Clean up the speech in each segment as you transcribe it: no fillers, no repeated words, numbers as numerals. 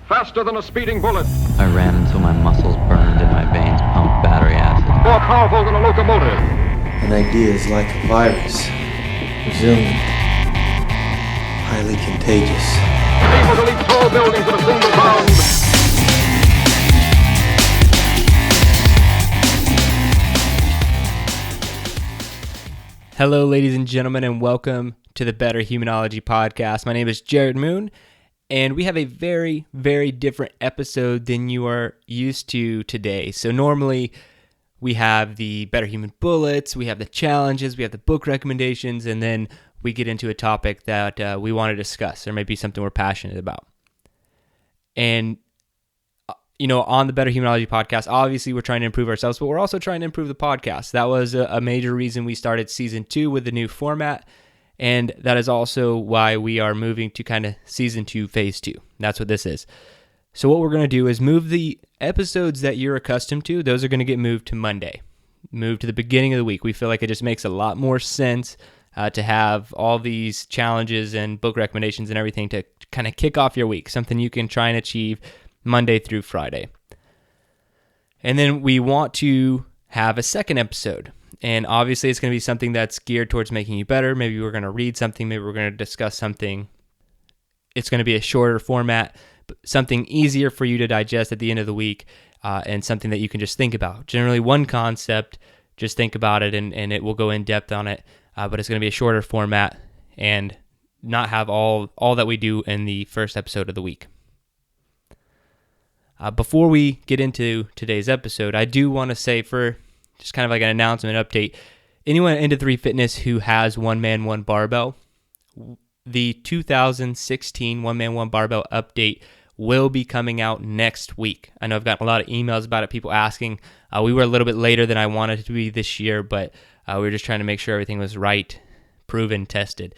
faster than a speeding bullet, I ran until my muscles burned and my veins pumped battery acid. more powerful than a locomotive. An idea is like a virus, resilient, highly contagious. Able to leap tall buildings at a single bound. Hello, ladies and gentlemen, and welcome to the Better Humanology Podcast. My name is Jared Moon, and we have a very, very different episode than you are used to today. So normally, we have the Better Human Bullets, we have the challenges, we have the book recommendations, and then we get into a topic that we want to discuss, or maybe something we're passionate about. And on the Better Humanology Podcast, obviously we're trying to improve ourselves, but we're also trying to improve the podcast. That was a major reason we started season 2 with the new format, and that is also why we are moving to kind of season 2, phase 2. That's what this is. So what we're going to do is move the episodes that you're accustomed to. Those are going to get moved to Monday, moved to the beginning of the week. We feel like it just makes a lot more sense to have all these challenges and book recommendations and everything to kind of kick off your week, something you can try and achieve Monday through Friday. And then we want to have a second episode. And obviously it's going to be something that's geared towards making you better. Maybe we're going to read something. Maybe we're going to discuss something. It's going to be a shorter format, but something easier for you to digest at the end of the week, and something that you can just think about. Generally one concept, just think about it and it will go in depth on it. But it's going to be a shorter format and not have all that we do in the first episode of the week. Before we get into today's episode, I do want to say, for just kind of like an announcement update, anyone into 3 Fitness who has One Man, One Barbell, the 2016 One Man, One Barbell update will be coming out next week. I know I've gotten a lot of emails about it, people asking. We were a little bit later than I wanted it to be this year, but we were just trying to make sure everything was right, proven, tested.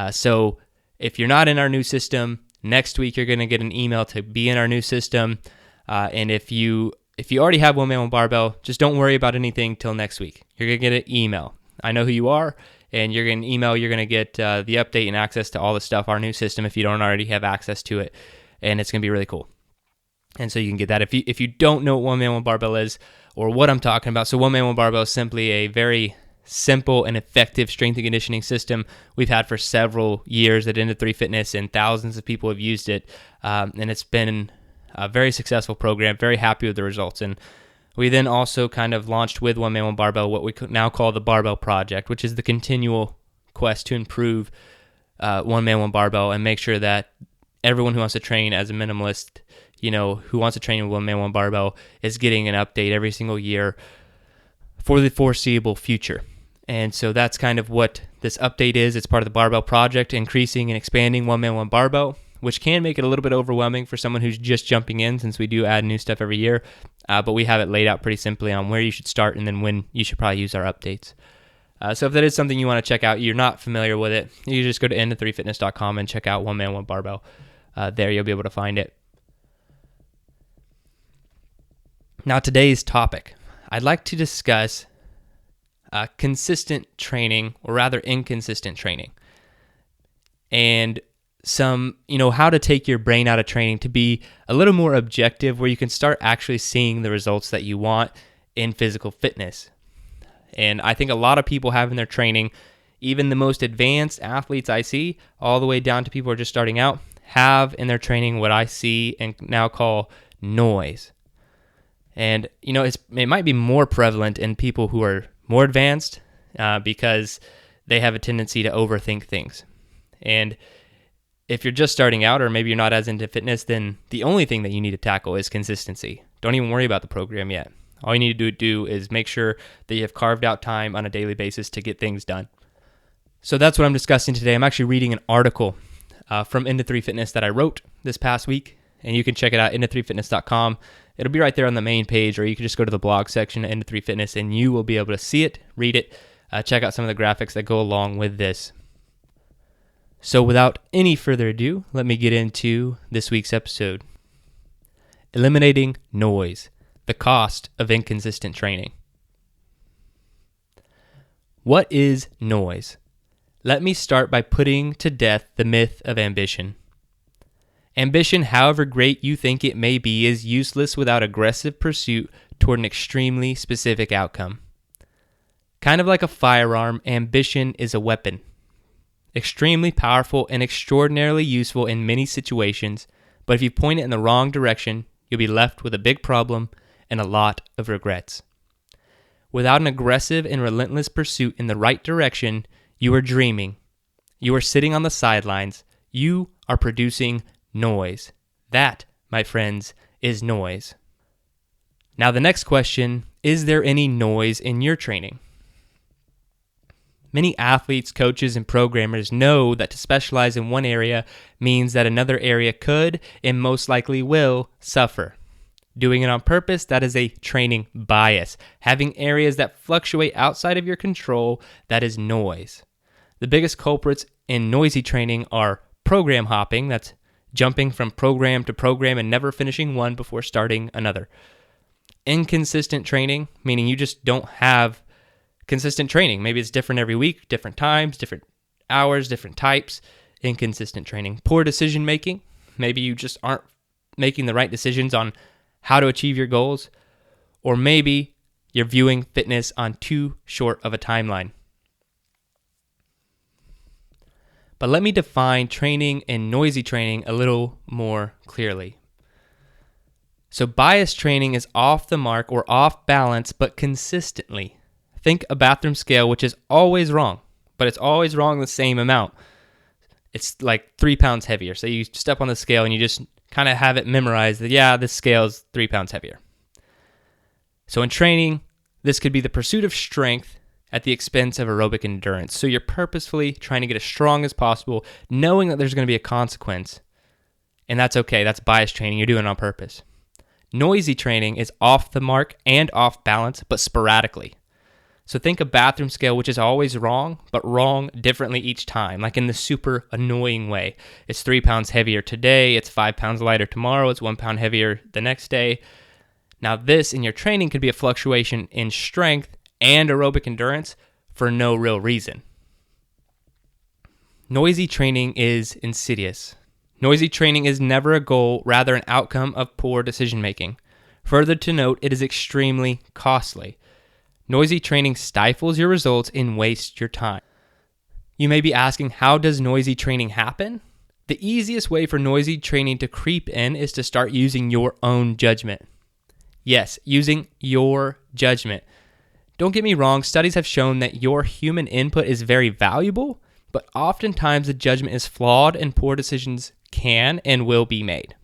So if you're not in our new system, next week you're going to get an email to be in our new system. And if you already have One Man, One Barbell, just don't worry about anything till next week. You're going to get an email. I know who you are, and you're going to email. You're going to get the update and access to all the stuff, our new system, if you don't already have access to it. And it's going to be really cool. And so you can get that. If you don't know what One Man, One Barbell is, or what I'm talking about, so One Man, One Barbell is simply a very simple and effective strength and conditioning system we've had for several years at Into 3 Fitness, and thousands of people have used it. And it's been a very successful program, very happy with the results. And we then also kind of launched with One Man, One Barbell what we now call the Barbell Project, which is the continual quest to improve One Man, One Barbell and make sure that everyone who wants to train as a minimalist, who wants to train with One Man, One Barbell, is getting an update every single year for the foreseeable future. And so that's kind of what this update is. It's part of the Barbell Project, increasing and expanding One Man, One Barbell, which can make it a little bit overwhelming for someone who's just jumping in, since we do add new stuff every year. But we have it laid out pretty simply on where you should start and then when you should probably use our updates. So if that is something you want to check out, you're not familiar with it, you just go to into3fitness.com and check out One Man, One Barbell. There you'll be able to find it. Now today's topic, I'd like to discuss consistent training, or rather inconsistent training, and some, how to take your brain out of training to be a little more objective, where you can start actually seeing the results that you want in physical fitness. And I think a lot of people have in their training, even the most advanced athletes I see, all the way down to people who are just starting out, have in their training what I see and now call noise. And, it might be more prevalent in people who are more advanced because they have a tendency to overthink things. And if you're just starting out, or maybe you're not as into fitness, then the only thing that you need to tackle is consistency. Don't even worry about the program yet. All you need to do is make sure that you have carved out time on a daily basis to get things done. So that's what I'm discussing today. I'm actually reading an article from Into 3 Fitness that I wrote this past week, and you can check it out, into3fitness.com. It'll be right there on the main page, or you can just go to the blog section at Into 3 Fitness, and you will be able to see it, read it, check out some of the graphics that go along with this. So without any further ado, let me get into this week's episode. Eliminating noise, the cost of inconsistent training. What is noise? Let me start by putting to death the myth of ambition. Ambition, however great you think it may be, is useless without aggressive pursuit toward an extremely specific outcome. Kind of like a firearm, ambition is a weapon. Extremely powerful and extraordinarily useful in many situations, but if you point it in the wrong direction, you'll be left with a big problem and a lot of regrets. Without an aggressive and relentless pursuit in the right direction, you are dreaming. You are sitting on the sidelines. You are producing noise. That, my friends, is noise. Now the next question, is there any noise in your training? Many athletes, coaches, and programmers know that to specialize in one area means that another area could and most likely will suffer. Doing it on purpose, that is a training bias. Having areas that fluctuate outside of your control, that is noise. The biggest culprits in noisy training are program hopping, that's jumping from program to program and never finishing one before starting another. Inconsistent training, meaning you just don't have consistent training. Maybe it's different every week, different times, different hours, different types. Inconsistent training. Poor decision making. Maybe you just aren't making the right decisions on how to achieve your goals. Or maybe you're viewing fitness on too short of a timeline. But let me define training and noisy training a little more clearly. So bias training is off the mark or off balance, but consistently. Think a bathroom scale, which is always wrong, but it's always wrong the same amount. It's like 3 pounds heavier. So you step on the scale and you just kind of have it memorized that, yeah, this scale is 3 pounds heavier. So in training, this could be the pursuit of strength at the expense of aerobic endurance. So you're purposefully trying to get as strong as possible, knowing that there's going to be a consequence. And that's okay. That's bias training. You're doing it on purpose. Noisy training is off the mark and off balance, but sporadically. So think a bathroom scale, which is always wrong, but wrong differently each time, like in the super annoying way. It's 3 pounds heavier today. It's 5 pounds lighter tomorrow. It's 1 pound heavier the next day. Now this in your training could be a fluctuation in strength and aerobic endurance for no real reason. Noisy training is insidious. Noisy training is never a goal, rather an outcome of poor decision making. Further to note, it is extremely costly. Noisy training stifles your results and wastes your time. You may be asking, how does noisy training happen? The easiest way for noisy training to creep in is to start using your own judgment. Yes, using your judgment. Don't get me wrong, studies have shown that your human input is very valuable, but oftentimes the judgment is flawed and poor decisions can and will be made.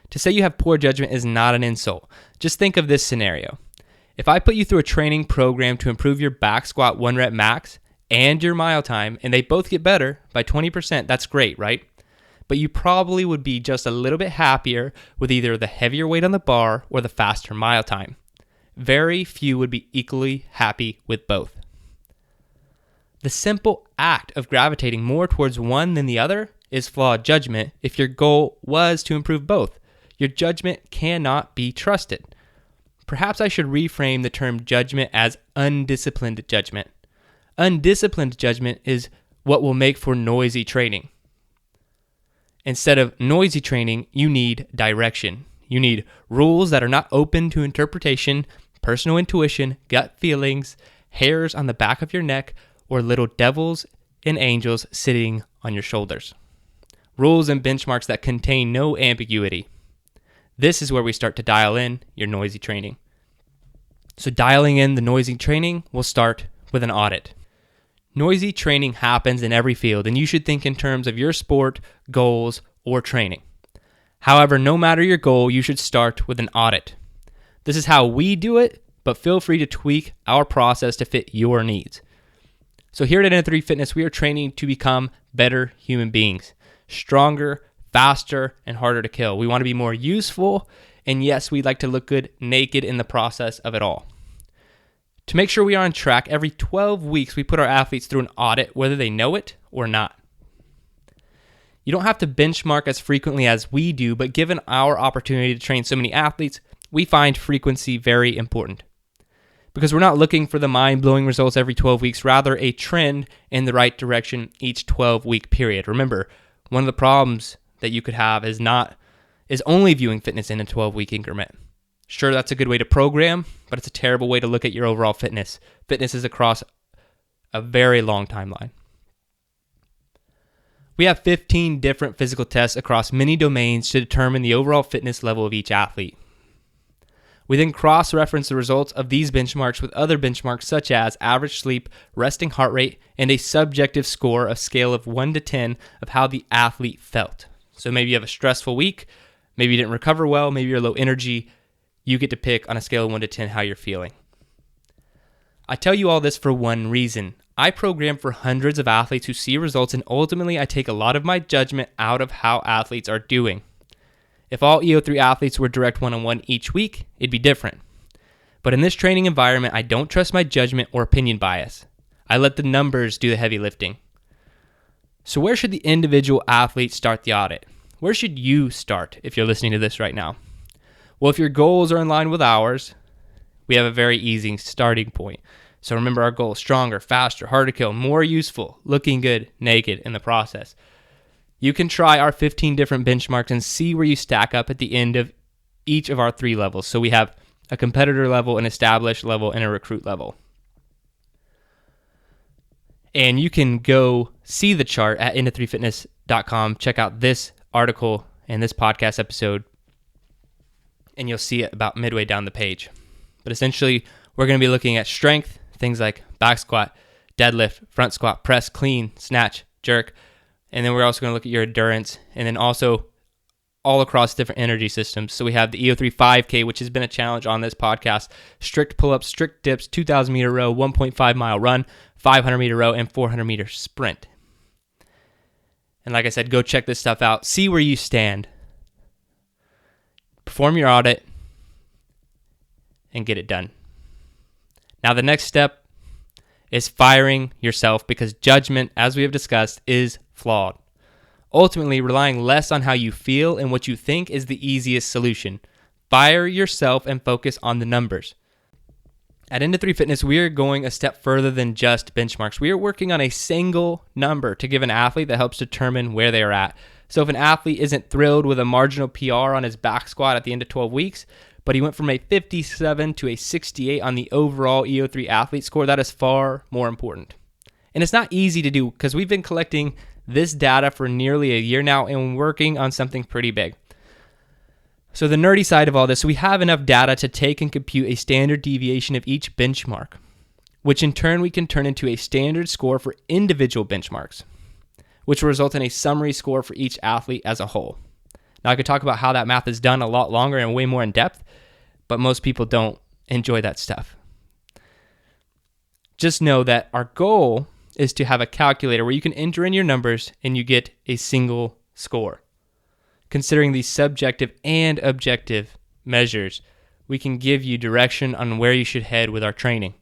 To say you have poor judgment is not an insult. Just think of this scenario. If I put you through a training program to improve your back squat 1 rep max and your mile time, and they both get better by 20%, that's great, right? But you probably would be just a little bit happier with either the heavier weight on the bar or the faster mile time. Very few would be equally happy with both. The simple act of gravitating more towards one than the other is flawed judgment if your goal was to improve both. Your judgment cannot be trusted. Perhaps I should reframe the term judgment as undisciplined judgment. Undisciplined judgment is what will make for noisy training. Instead of noisy training, you need direction. You need rules that are not open to interpretation, personal intuition, gut feelings, hairs on the back of your neck, or little devils and angels sitting on your shoulders. Rules and benchmarks that contain no ambiguity. This is where we start to dial in your noisy training. So dialing in the noisy training will start with an audit. Noisy training happens in every field, and you should think in terms of your sport, goals, or training. However, no matter your goal, you should start with an audit. This is how we do it, but feel free to tweak our process to fit your needs. So here at N3 Fitness, we are training to become better human beings, stronger, faster, and harder to kill. We want to be more useful, and yes, we'd like to look good naked in the process of it all. To make sure we are on track, every 12 weeks we put our athletes through an audit, whether they know it or not. You don't have to benchmark as frequently as we do, but given our opportunity to train so many athletes, we find frequency very important. Because we're not looking for the mind-blowing results every 12 weeks, rather a trend in the right direction each 12-week period. Remember, one of the problems that you could have is only viewing fitness in a 12-week increment. Sure, that's a good way to program, but it's a terrible way to look at your overall fitness. Fitness is across a very long timeline. We have 15 different physical tests across many domains to determine the overall fitness level of each athlete. We then cross-reference the results of these benchmarks with other benchmarks such as average sleep, resting heart rate, and a subjective score, a scale of 1 to 10 of how the athlete felt. So maybe you have a stressful week, maybe you didn't recover well, maybe you're low energy. You get to pick on a scale of 1 to 10 how you're feeling. I tell you all this for one reason. I program for hundreds of athletes who see results, and ultimately I take a lot of my judgment out of how athletes are doing. If all EO3 athletes were direct one-on-one each week, it'd be different. But in this training environment, I don't trust my judgment or opinion bias. I let the numbers do the heavy lifting. So where should the individual athlete start the audit? Where should you start if you're listening to this right now? Well, if your goals are in line with ours, we have a very easy starting point. So remember, our goal is stronger, faster, harder to kill, more useful, looking good, naked in the process. You can try our 15 different benchmarks and see where you stack up at the end of each of our 3 levels. So we have a competitor level, an established level, and a recruit level. And you can go see the chart at into3fitness.com. Check out this article and this podcast episode, and you'll see it about midway down the page. But essentially, we're going to be looking at strength, things like back squat, deadlift, front squat, press, clean, snatch, jerk. And then we're also going to look at your endurance, and then also all across different energy systems. So we have the EO3 5K, which has been a challenge on this podcast, strict pull-ups, strict dips, 2,000 meter row, 1.5 mile run, 500 meter row, and 400 meter sprint. And like I said, go check this stuff out. See where you stand. Perform your audit and get it done. Now, the next step is firing yourself, because judgment, as we have discussed, is flawed. Ultimately, relying less on how you feel and what you think is the easiest solution. Fire yourself and focus on the numbers. At Into3 Fitness, we are going a step further than just benchmarks. We are working on a single number to give an athlete that helps determine where they are at. So if an athlete isn't thrilled with a marginal PR on his back squat at the end of 12 weeks, but he went from a 57 to a 68 on the overall EO3 athlete score, that is far more important. And it's not easy to do, because we've been collecting this data for nearly a year now and working on something pretty big. So the nerdy side of all this, we have enough data to take and compute a standard deviation of each benchmark, which in turn we can turn into a standard score for individual benchmarks, which will result in a summary score for each athlete as a whole. Now, I could talk about how that math is done a lot longer and way more in depth, but most people don't enjoy that stuff. Just know that our goal is to have a calculator where you can enter in your numbers and you get a single score. Considering these subjective and objective measures, we can give you direction on where you should head with our training.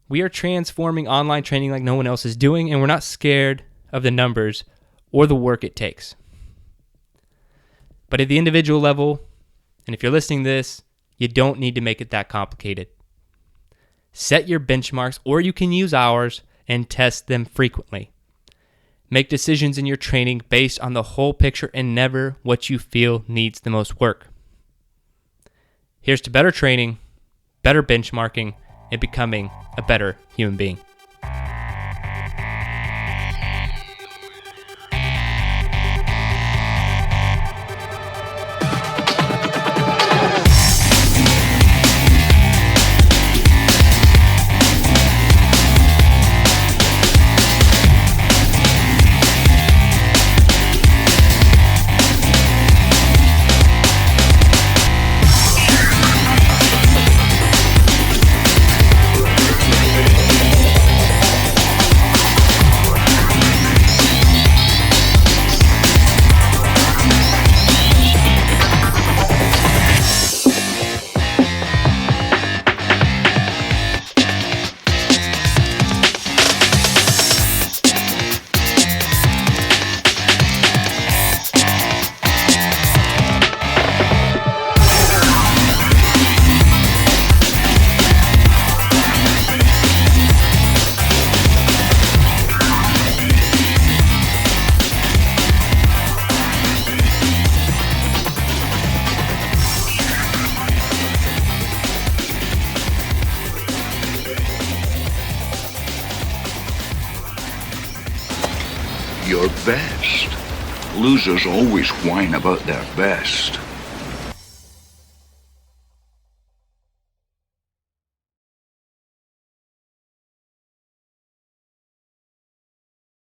We are transforming online training like no one else is doing, and we're not scared of the numbers or the work it takes. But at the individual level, and if you're listening to this, you don't need to make it that complicated. Set your benchmarks, or you can use ours and test them frequently. Make decisions in your training based on the whole picture and never what you feel needs the most work. Here's to better training, better benchmarking, and becoming a better human being. your best. Losers always whine about their best.